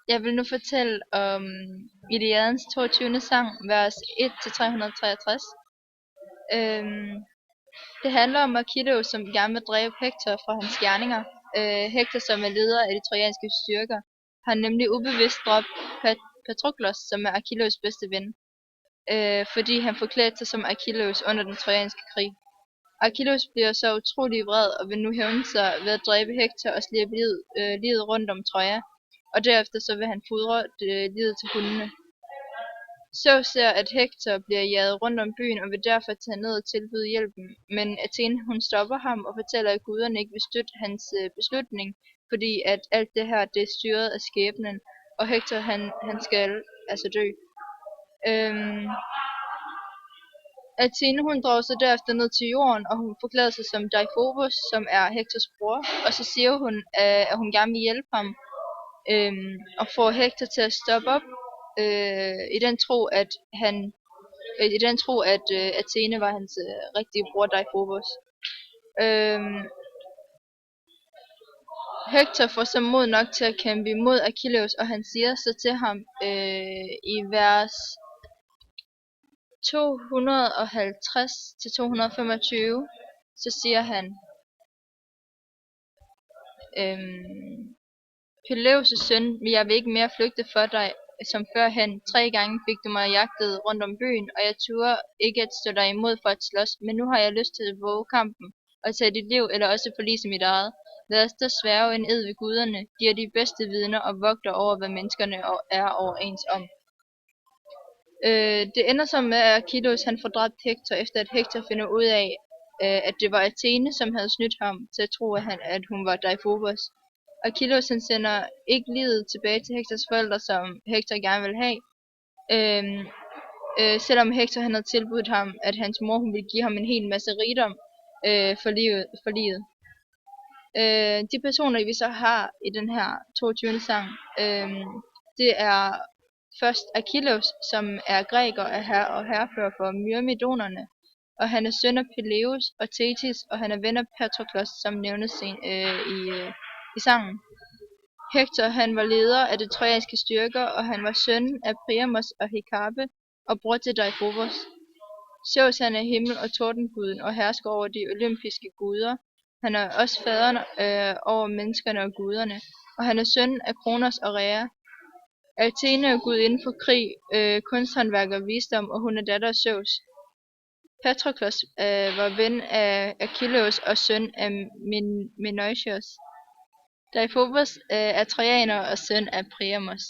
Jeg vil nu fortælle om Iliadens 22. sang, vers 1-363. Øhm, det handler om Achilleus, som gerne vil dræbe Hektor fra hans gerninger. Hektor, som er leder af de trojanske styrker, har nemlig ubevidst dræbt Patroklos, som er Achilleus' bedste ven, fordi han forklædte sig som Achilleus under den trojanske krig. Achilleus bliver så utrolig vred og vil nu hævne sig ved at dræbe Hektor og slippe livet rundt om Troja, og derefter så vil han fodre livet til hundene. Zeus ser, at Hektor bliver jaget rundt om byen og vil derfor tage ned og tilbyde hjælpen, men Athene hun stopper ham og fortæller, at guderne ikke vil støtte hans beslutning, fordi at alt det her det er styret af skæbnen, og Hektor han skal altså dø. Øhm, Athene hun drager sig derefter ned til jorden, og hun forklæder sig som Deiphobos, som er Hektors bror, og så siger hun, at hun gerne vil hjælpe ham, og får Hektor til at stoppe op, i den tro, at Athene var hans rigtige bror Deiphobos. Hektor får så mod nok til at kæmpe imod Achilleus, og han siger så til ham i vers 250-225, så siger han, Peleus' søn, jeg vil ikke mere flygte for dig som førhen. 3 gange fik du mig jagtet rundt om byen, og jeg turde ikke at stå dig imod for at slås, men nu har jeg lyst til at våge kampen og tage dit liv, eller også forlise mit eget. Lad os da sværge en ed ved guderne, de er de bedste vidner og vogter over, hvad menneskerne er overens om. Det ender så med, at Achilleus han får dræbt Hektor, efter at Hektor finder ud af, at det var Athene, som havde snydt ham til at tro, at hun var Deiphobos. Achilleus han sender ikke livet tilbage til Hektors forældre, som Hektor gerne vil have, selvom Hektor han havde tilbudt ham, at hans mor hun ville give ham en hel masse rigdom for livet. De personer vi så har i den her 22. sang, det er først Achilleus, som er græker og herrefører for myrmidonerne, og han er søn af Peleus og Thetis, og han er ven af Patroklos, som nævnes i sangen. Hektor han var leder af de trojanske styrker, og han var søn af Priamos og Hekabe og bror til Deiphobos. Zeus han er himmel- og tordenguden og hersker over de olympiske guder. Han er også faderen over menneskerne og guderne, og han er søn af Kronos og Rhea. Athene er gud inden for krig, kunsthåndværk og visdom, og hun er datter af Zeus. Patroklos var ven af Achilleus og søn af Menoetius. Deiphobos er trojaner og søn af Priamos.